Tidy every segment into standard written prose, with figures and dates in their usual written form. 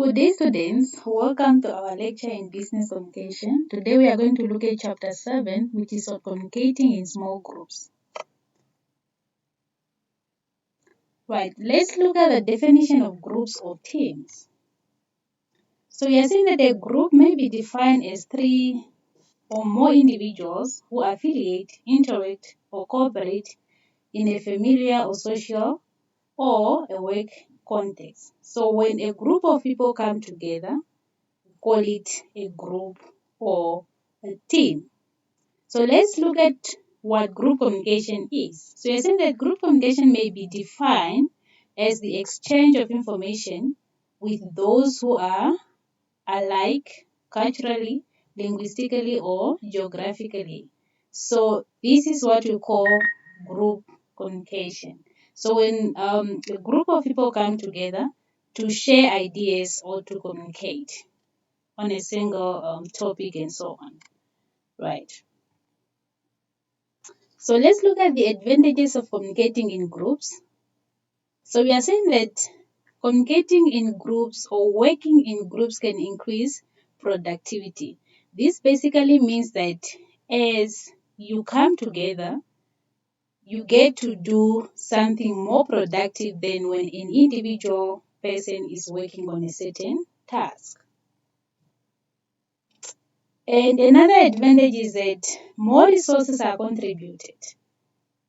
Good day, students. Welcome to our lecture in business communication. Today we are going to look at chapter 7, which is on communicating in small groups. Right, let's look at the definition of groups or teams. So we are saying that a group may be defined as 3 or more individuals who affiliate, interact, or cooperate in a familiar or social or a work context. So when a group of people come together, call it a group or a team. So let's look at what group communication is. So you're saying that group communication may be defined as the exchange of information with those who are alike culturally, linguistically, or geographically. So this is what we call group communication. So when a group of people come together to share ideas or to communicate on a single topic and so on. Right. So let's look at the advantages of communicating in groups. So we are saying that communicating in groups or working in groups can increase productivity. This basically means that as you come together, you get to do something more productive than when an individual person is working on a certain task. And another advantage is that more resources are contributed.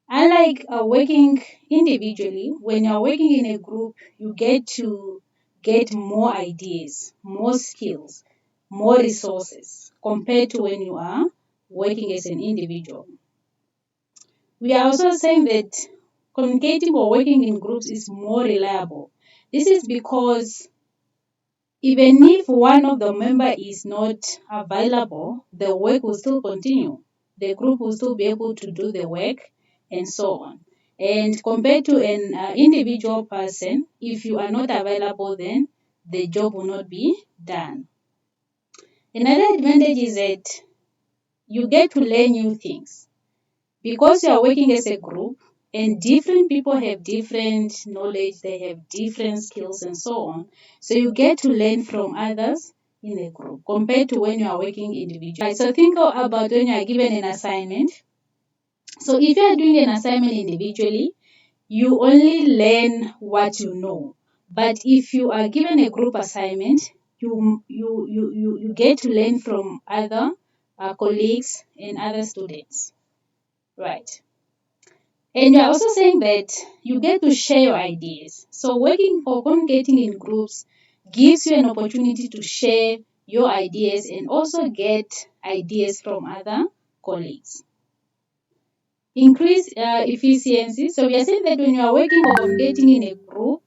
Unlike working individually, when you're working in a group, you get to get more ideas, more skills, more resources compared to when you are working as an individual. We are also saying that communicating or working in groups is more reliable. This is because even if one of the member is not available, the work will still continue. The group will still be able to do the work and so on. And compared to an individual person, if you are not available, then the job will not be done. Another advantage is that you get to learn new things. Because you are working as a group and different people have different knowledge, they have different skills and so on. So you get to learn from others in a group compared to when you are working individually. So think about when you are given an assignment. So if you are doing an assignment individually, you only learn what you know. But if you are given a group assignment, you get to learn from other colleagues and other students. Right. And you're also saying that you get to share your ideas. So working or communicating in groups gives you an opportunity to share your ideas and also get ideas from other colleagues. Increase efficiency. So we are saying that when you are working or communicating in a group,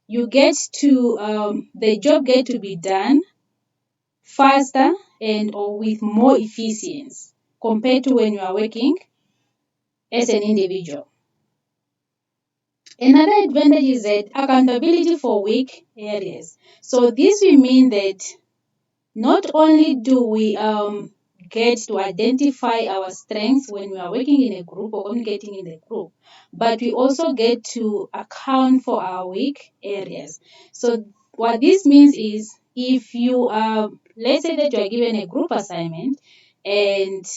you get to the job get to be done faster and or with more efficiency compared to when you are working as an individual. Another advantage is that accountability for weak areas. So this will mean that not only do we get to identify our strengths when we are working in a group or communicating in a group, but we also get to account for our weak areas. So what this means is if you let's say that you are given a group assignment and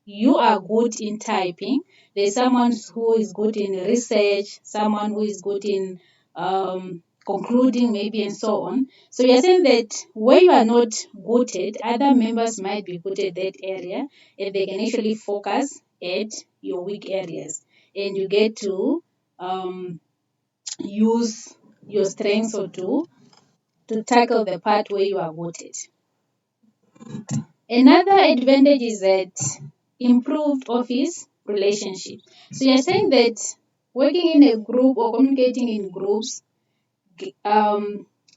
you are good in typing. There's someone who is good in research, someone who is good in concluding maybe and so on. So you're saying that where you are not good at, other members might be good at that area and they can actually focus at your weak areas. And you get to use your strengths or to tackle the part where you are good at. Another advantage is that improved office relationships. So you're saying that working in a group or communicating in groups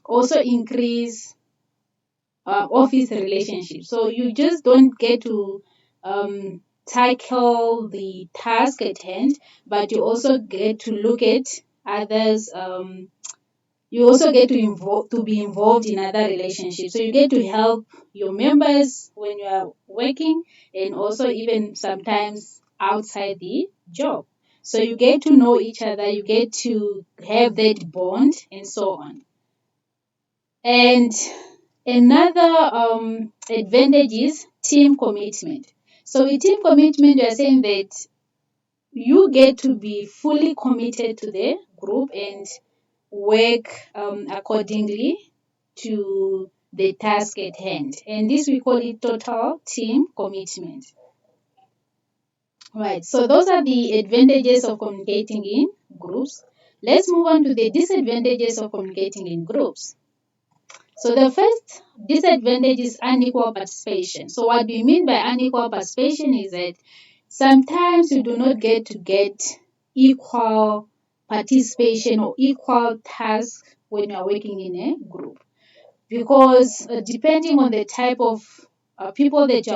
also increase office relationships. So you just don't get to tackle the task at hand, but you also get to look at others. You also get to be involved in other relationships. So you get to help your members when you are working and also even sometimes outside the job. So you get to know each other, you get to have that bond and so on. And another advantage is team commitment. So with team commitment, you are saying that you get to be fully committed to the group and work accordingly to the task at hand. And this we call it total team commitment. Right. So those are the advantages of communicating in groups. Let's move on to the disadvantages of communicating in groups. So the first disadvantage is unequal participation. So what we mean by unequal participation is that sometimes you do not get equal participation or equal task when you are working in a group, because depending on the type of people that you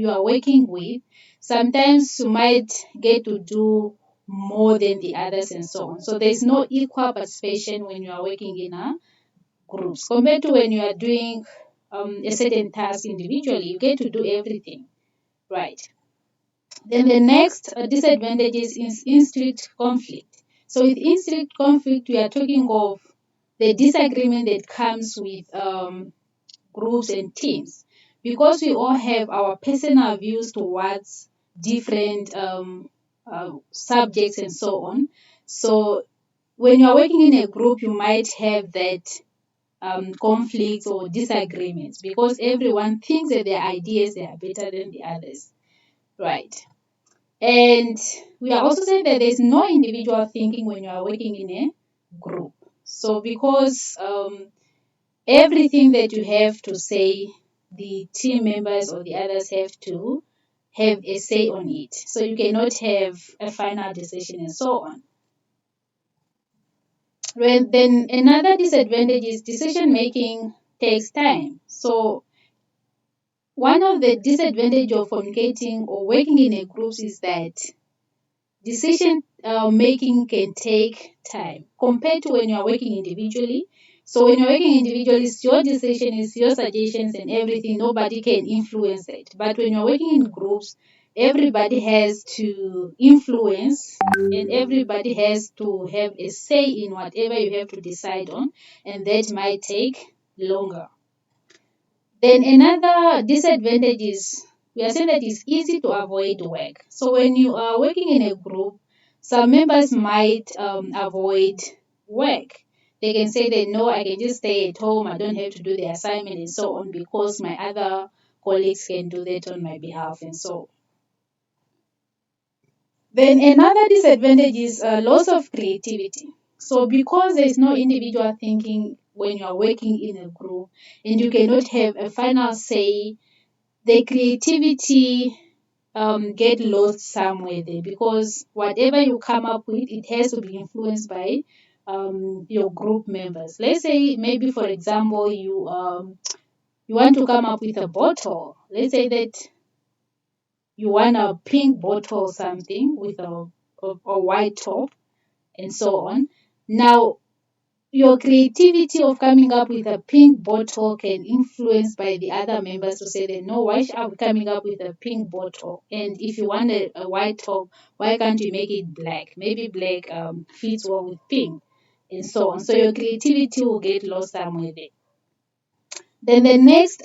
are working with, sometimes you might get to do more than the others and so on. So there's no equal participation when you are working in a groups compared to when you are doing a certain task individually. You get to do everything, right? Then the next disadvantage is in-strict conflict. So with in-strict conflict, we are talking of the disagreement that comes with groups and teams, because we all have our personal views towards different subjects and so on. So when you're working in a group, you might have that conflicts or disagreements because everyone thinks that their ideas they are better than the others, right? And we are also saying that there's no individual thinking when you are working in a group. So because everything that you have to say, the team members or the others have to have a say on it. So you cannot have a final decision and so on. Then another disadvantage is decision making takes time. So one of the disadvantage of communicating or working in a group is that decision making can take time compared to when you are working individually. So when you're working individually, it's your decision, it's your suggestions and everything. Nobody can influence it. But when you're working in groups, everybody has to influence and everybody has to have a say in whatever you have to decide on, and that might take longer. Then another disadvantage is we are saying that it's easy to avoid work. So when you are working in a group, some members might avoid work. They can say that no, I can just stay at home, I don't have to do the assignment and so on because my other colleagues can do that on my behalf and so on. Then another disadvantage is loss of creativity. So because there is no individual thinking when you are working in a group and you cannot have a final say, the creativity get lost somewhere there, because whatever you come up with, it has to be influenced by your group members. Let's say maybe for example you want to come up with a bottle. Let's say that you want a pink bottle or something with a white top and so on. Now your creativity of coming up with a pink bottle can influence by the other members to say that no, why are we coming up with a pink bottle? And if you want a white top, why can't you make it black? Maybe black fits well with pink and so on. So your creativity will get lost somewhere there. Then the next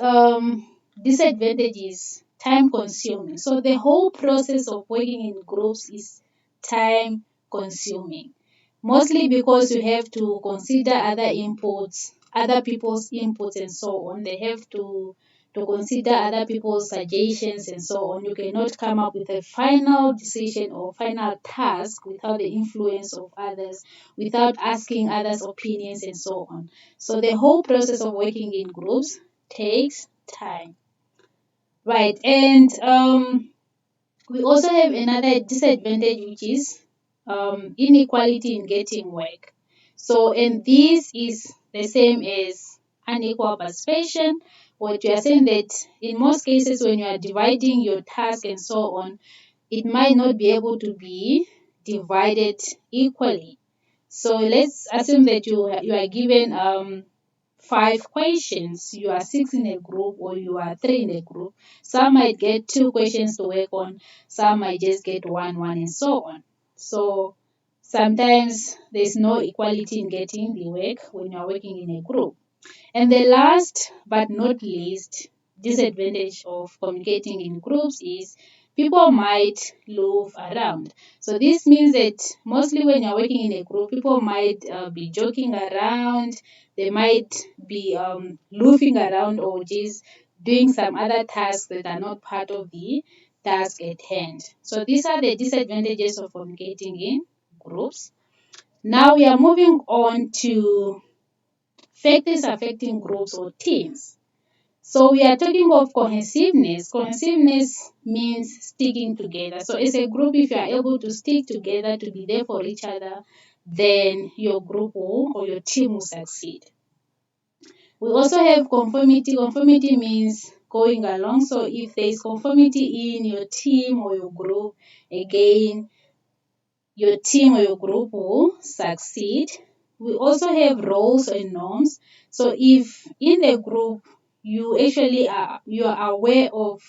disadvantage is time consuming. So the whole process of working in groups is time consuming, mostly because you have to consider other inputs, other people's inputs and so on. They have to consider other people's suggestions and so on. You cannot come up with a final decision or final task without the influence of others, without asking others' opinions and so on. So the whole process of working in groups takes time. Right, and we also have another disadvantage, which is inequality in getting work. So, and this is the same as unequal participation. What you are saying that in most cases, when you are dividing your task and so on, it might not be able to be divided equally. So let's assume that you are given 5 questions. You are 6 in a group or you are 3 in a group. Some might get 2 questions to work on, some might just get one, and so on. So sometimes there's no equality in getting the work when you are working in a group. And the last but not least disadvantage of communicating in groups is people might loaf around. So this means that mostly when you're working in a group, people might be joking around, they might be loafing around or just doing some other tasks that are not part of the task at hand. So these are the disadvantages of communicating in groups. Now we are moving on to factors affecting groups or teams. So we are talking of cohesiveness. Cohesiveness means sticking together. So as a group, if you are able to stick together to be there for each other, then your group will, or your team will succeed. We also have conformity. Conformity means going along. So if there is conformity in your team or your group, again, your team or your group will succeed. We also have roles and norms. So if in the group you are aware of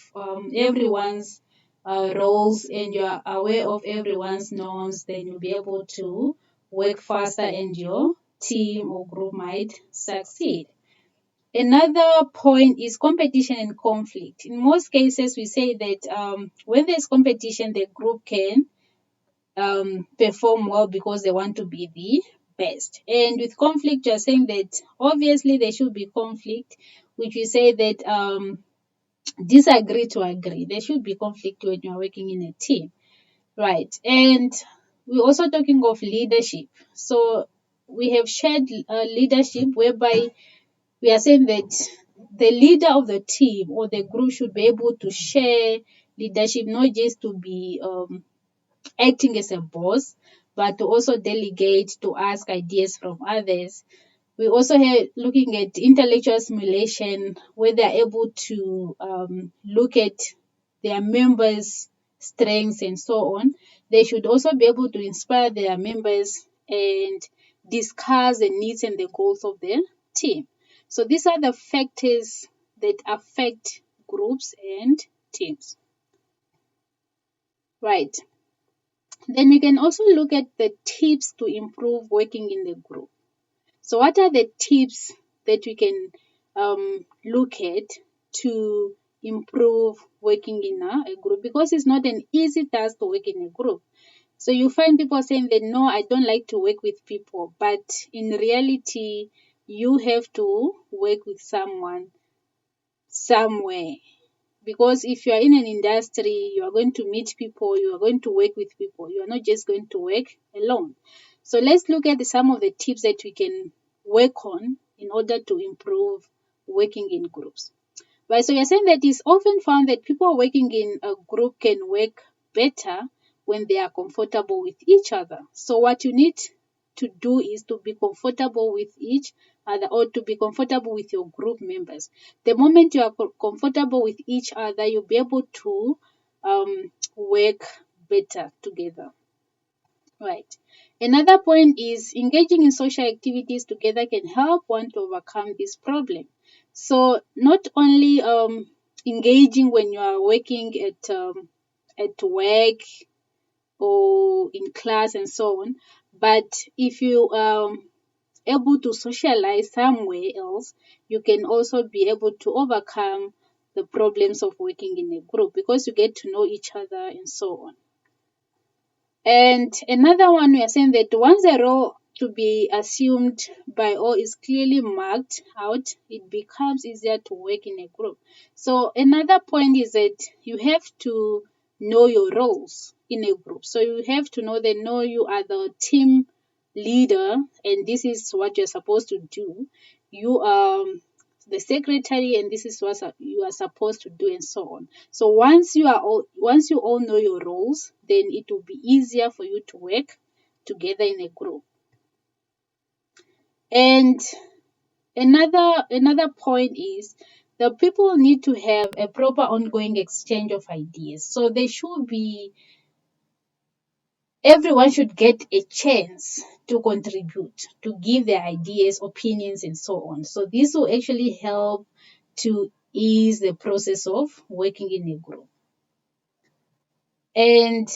everyone's roles and you are aware of everyone's norms, then you'll be able to work faster and your team or group might succeed. Another point is competition and conflict. In most cases, we say that when there's competition, the group can perform well because they want to be the best. And with conflict, you're saying that obviously there should be conflict, which we say that disagree to agree. There should be conflict when you're working in a team, right? And we're also talking of leadership. So we have shared leadership whereby we are saying that the leader of the team or the group should be able to share leadership, not just to be acting as a boss, but to also delegate, to ask ideas from others. We also have looking at intellectual simulation, where they're able to look at their members' strengths and so on. They should also be able to inspire their members and discuss the needs and the goals of the team. So these are the factors that affect groups and teams. Right. Then we can also look at the tips to improve working in the group. So, what are the tips that we can look at to improve working in a group? Because it's not an easy task to work in a group. So, you find people saying that no, I don't like to work with people, but in reality, you have to work with someone somewhere, because if you are in an industry, you are going to meet people, you are going to work with people, you are not just going to work alone. So let's look at some of the tips that we can work on in order to improve working in groups. Right, so you're saying that it's often found that people working in a group can work better when they are comfortable with each other. So what you need to do is to be comfortable with each other, or to be comfortable with your group members. The moment you are comfortable with each other, you'll be able to work better together. Right. Another point is engaging in social activities together can help one to overcome this problem. So not only engaging when you are working at work or in class and so on, but if you able to socialize somewhere else, you can also be able to overcome the problems of working in a group because you get to know each other and so on. And another one, we are saying that once a role to be assumed by all is clearly marked out, it becomes easier to work in a group. So another point is that you have to know your roles in a group. So you have to know that no, you are the team leader and this is what you're supposed to do. You are the secretary and this is what you are supposed to do and so on. So once you all know your roles, then it will be easier for you to work together in a group. And another point is the people need to have a proper ongoing exchange of ideas. So they should be everyone should get a chance to contribute, to give their ideas, opinions, and so on. So this will actually help to ease the process of working in a group. And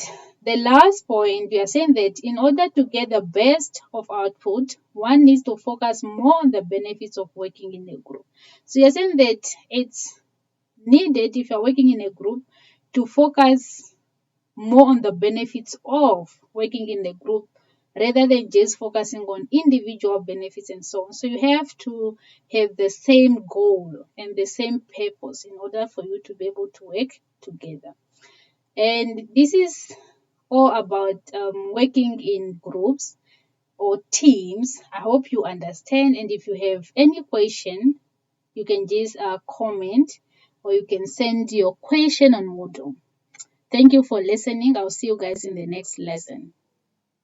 The last point, we are saying that in order to get the best of output, one needs to focus more on the benefits of working in a group. So you're saying that it's needed, if you're working in a group, to focus more on the benefits of working in the group rather than just focusing on individual benefits and so on. So you have to have the same goal and the same purpose in order for you to be able to work together. And this is all about working in groups or teams. I hope you understand. And if you have any question, you can just comment, or you can send your question on Moodle. Thank you for listening. I'll see you guys in the next lesson.